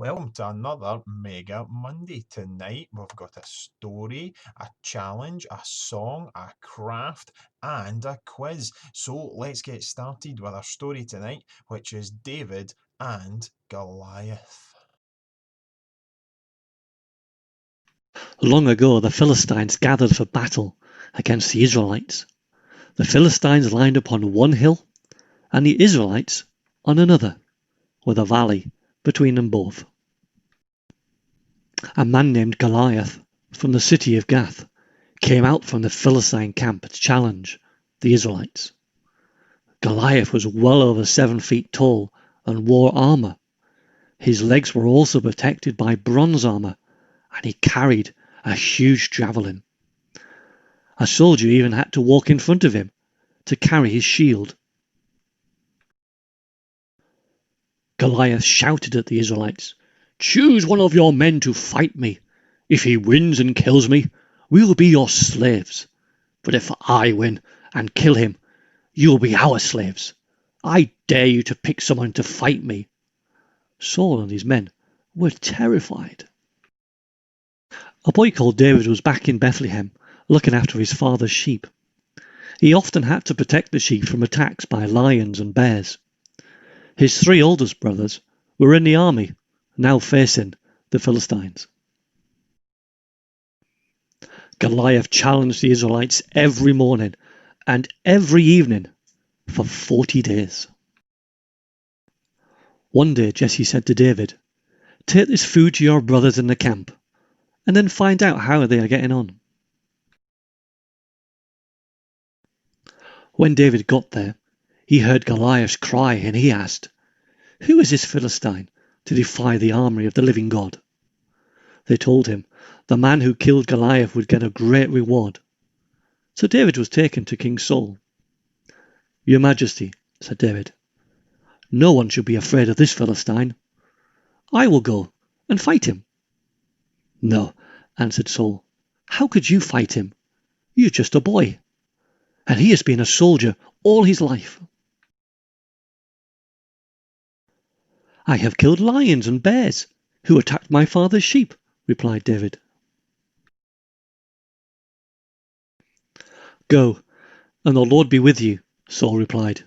Welcome to another Mega Monday. Tonight we've got a story, a challenge, a song, a craft, and a quiz. So let's get started with our story tonight, which is David and Goliath. Long ago, the Philistines gathered for battle against the Israelites. The Philistines lined up on one hill, and the Israelites on another, with a valley between them both. A man named Goliath, from the city of Gath, came out from the Philistine camp to challenge the Israelites. Goliath was well over 7 feet tall and wore armour. His legs were also protected by bronze armour, and he carried a huge javelin. A soldier even had to walk in front of him to carry his shield. Goliath shouted at the Israelites, "Choose one of your men to fight me. If he wins and kills me, we'll be your slaves. But if I win and kill him, you'll be our slaves. I dare you to pick someone to fight me." Saul and his men were terrified. A boy called David was back in Bethlehem, looking after his father's sheep. He often had to protect the sheep from attacks by lions and bears. His 3 oldest brothers were in the army, now facing the Philistines. Goliath challenged the Israelites every morning and every evening for 40 days. One day Jesse said to David, "Take this food to your brothers in the camp, and then find out how they are getting on." When David got there, he heard Goliath's cry, and he asked, "Who is this Philistine to defy the army of the living God?" They told him the man who killed Goliath would get a great reward. So David was taken to King Saul. "Your Majesty," said David, "no one should be afraid of this Philistine. I will go and fight him." "No," answered Saul. "How could you fight him? You're just a boy, and he has been a soldier all his life." "I have killed lions and bears who attacked my father's sheep," replied David. "Go, and the Lord be with you," Saul replied.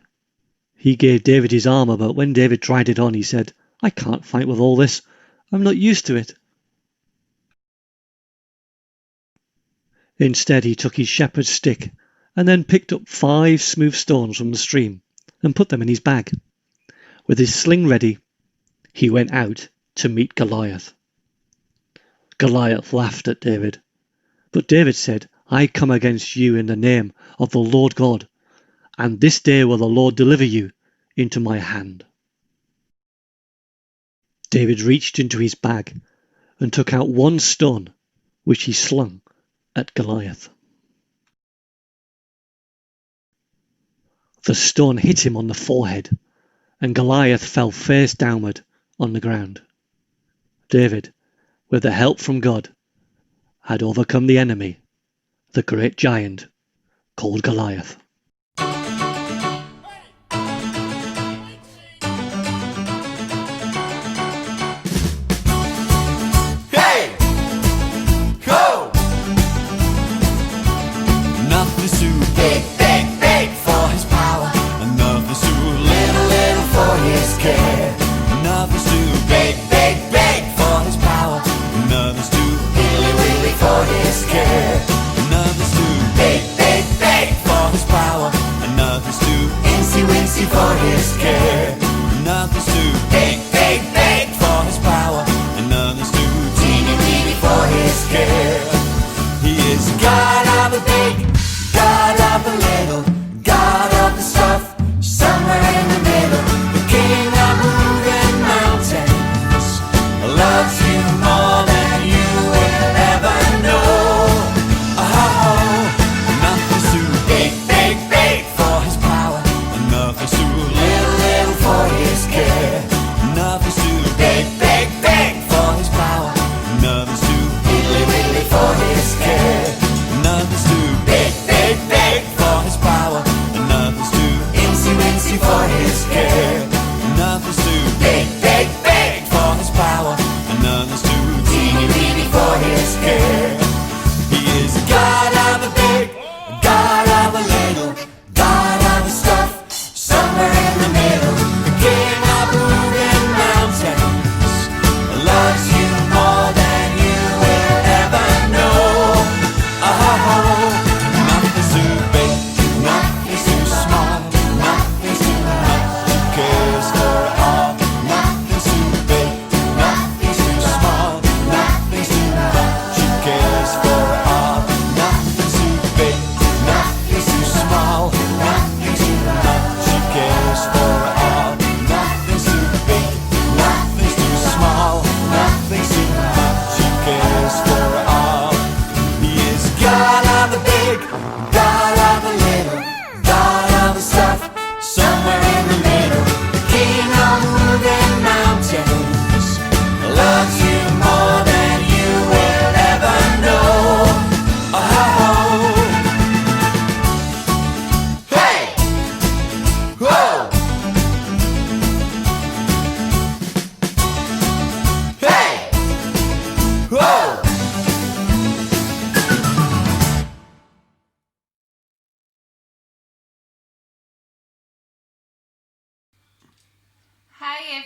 He gave David his armour, but when David tried it on, he said, "I can't fight with all this. I'm not used to it." Instead, he took his shepherd's stick and then picked up 5 smooth stones from the stream and put them in his bag. With his sling ready, he went out to meet Goliath. Goliath laughed at David, but David said, "I come against you in the name of the Lord God, and this day will the Lord deliver you into my hand." David reached into his bag and took out 1 stone, which he slung at Goliath. The stone hit him on the forehead, and Goliath fell face downward on the ground. David, with the help from God, had overcome the enemy, the great giant called Goliath. Hey! Go! Nothing's too big for his power. Nothing's too little for his care. Nothing's too big for his power. Nothing's too really for his care. Nothing's too big for his power.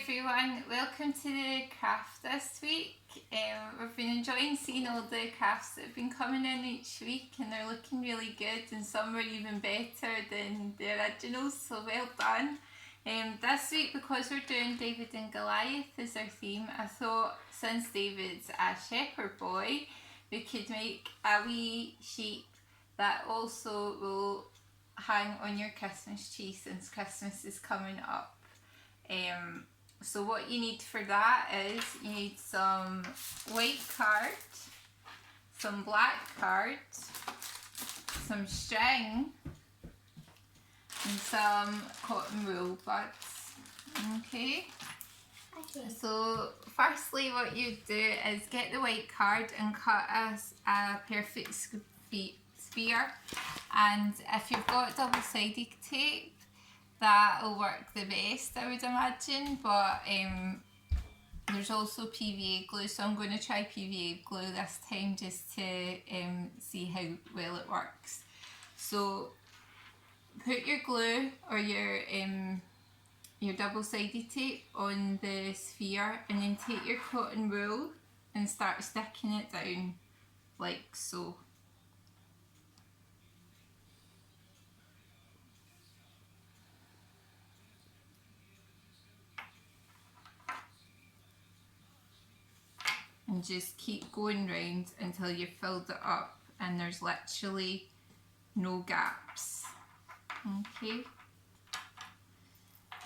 everyone, welcome to the craft this week. We've been enjoying seeing all the crafts that have been coming in each week, and they're looking really good, and some are even better than the originals, so well done. This week, because we're doing David and Goliath as our theme, I thought since David's a shepherd boy, we could make a wee sheep that also will hang on your Christmas tree since Christmas is coming up. So what you need for that is you need some white card, some black card, some string, and some cotton wool buds. Okay. So firstly what you do is get the white card and cut a perfect sphere, and if you've got double-sided tape, that'll work the best, I would imagine, but there's also PVA glue, so I'm going to try PVA glue this time just to see how well it works. So put your glue or your double-sided tape on the sphere, and then take your cotton wool and start sticking it down like so. And just keep going round until you've filled it up and there's literally no gaps. Okay.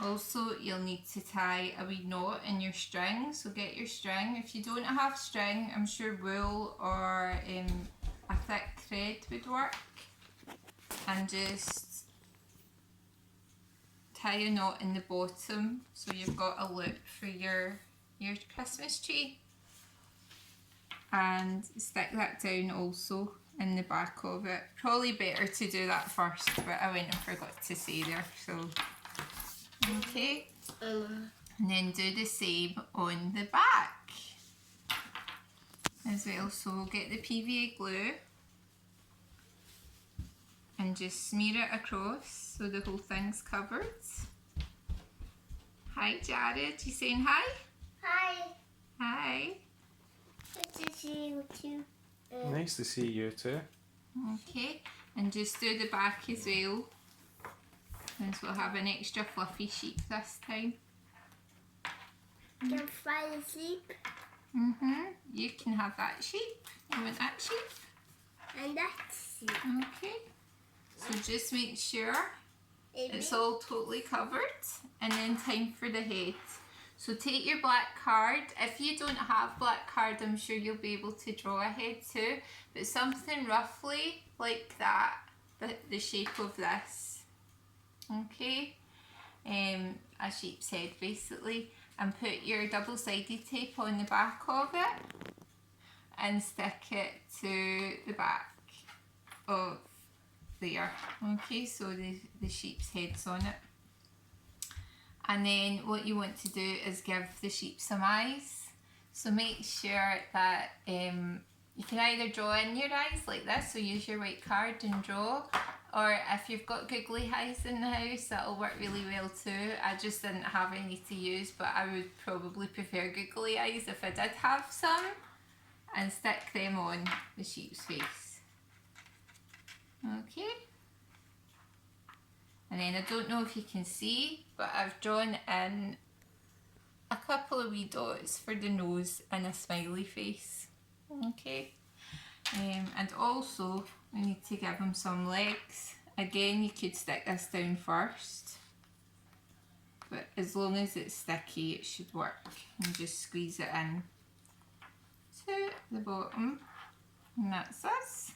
Also, you'll need to tie a wee knot in your string, so get your string. If you don't have string, I'm sure wool or a thick thread would work. And just tie a knot in the bottom so you've got a loop for your Christmas tree. And stick that down also in the back of it. Probably better to do that first, but I went and forgot to say there, so okay. And then do the same on the back as well. So we'll get the PVA glue and just smear it across so the whole thing's covered. Hi Jared, you saying hi? Hi. Hi. Good to see you too. Nice to see you too. Okay, and just do the back as well, since we'll have an extra fluffy sheep this time. Can I fall asleep? You can have that sheep. You want that sheep? And that's it. Okay. So just make sure it's all totally covered, and then time for the head. So take your black card. If you don't have black card, I'm sure you'll be able to draw a head too, but something roughly like that, the shape of this. Okay, a sheep's head basically, and put your double-sided tape on the back of it and stick it to the back of there. Okay, so the sheep's head's on it. And then what you want to do is give the sheep some eyes. So make sure that you can either draw in your eyes like this, so use your white card and draw, or if you've got googly eyes in the house, that'll work really well too. I just didn't have any to use, but I would probably prefer googly eyes if I did have some, and stick them on the sheep's face. Okay. And then I don't know if you can see, but I've drawn in a couple of wee dots for the nose and a smiley face. Okay. And also we need to give him some legs. Again, you could stick this down first, but as long as it's sticky, it should work. And just squeeze it in to the bottom, and that's us.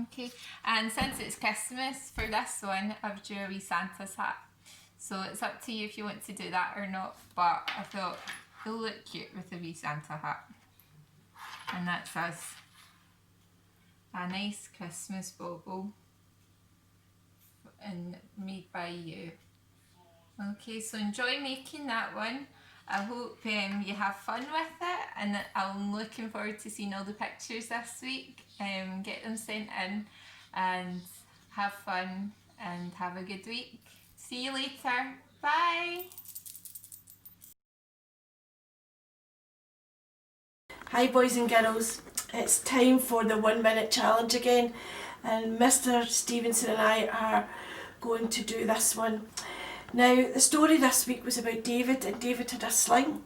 Okay, and since it's Christmas, for this one I've drew a wee Santa's hat, so it's up to you if you want to do that or not, but I thought it'll look cute with a wee Santa hat. And that's us, a nice Christmas bauble and made by you. Okay, so enjoy making that one. I hope you have fun with it, and I'm looking forward to seeing all the pictures this week. Get them sent in and have fun and have a good week. See you later. Bye. Hi boys and girls, it's time for the 1 minute challenge again, and Mr. Stevenson and I are going to do this one. Now the story this week was about David, and David had a sling.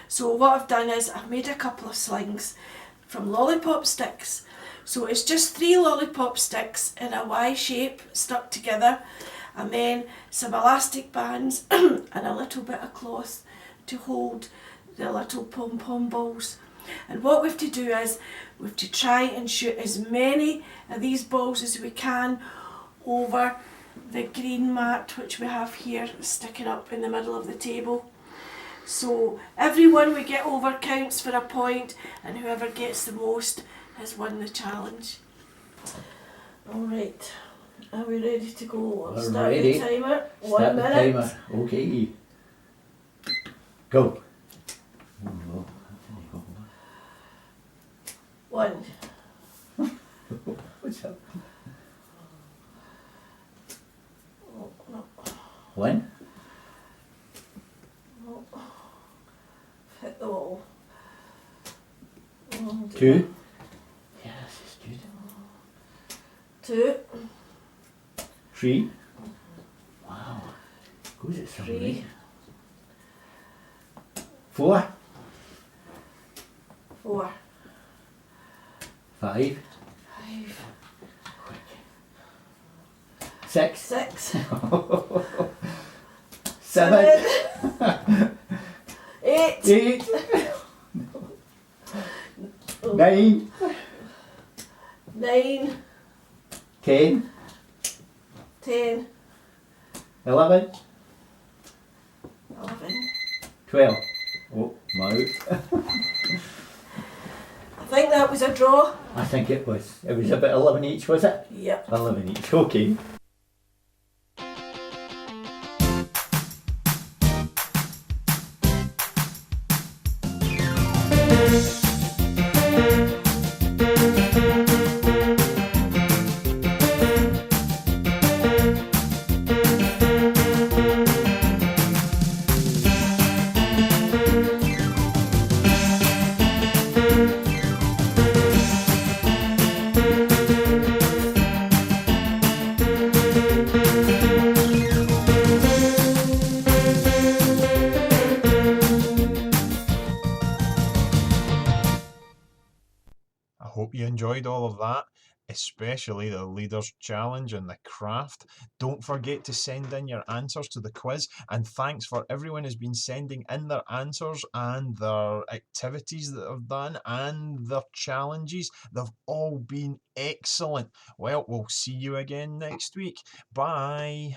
So what I've done is I've made a couple of slings from lollipop sticks. So it's just 3 lollipop sticks in a Y shape stuck together, and then some elastic bands and a little bit of cloth to hold the little pom-pom balls. And what we have to do is we have to try and shoot as many of these balls as we can over the green mat which we have here sticking up in the middle of the table. So every one we get over counts for a point, and whoever gets the most has won the challenge. Alright, are we ready to go? I'll start ready. the timer. Start 1 the minute. timer. Okay. Go. 1. What's up? Oh, no. 1. Oh. Hit the wall. Oh, 2. Yeah, this is good. 2. 3. Wow. Goes at some 3. rate. 4. 4. 5. 5. 6. 6. 7. 8. 8. 9. 9. 10. 10. 11. 11. 12. Oh, I'm out. I think that was a draw. I think it was. It was about 11 each, was it? Yep. 11 each. Okay. I hope you enjoyed all of that, especially the Leaders Challenge and the craft. Don't forget to send in your answers to the quiz, and thanks for everyone who's been sending in their answers and their activities that they've done and their challenges. They've all been excellent. Well, we'll see you again next week. Bye.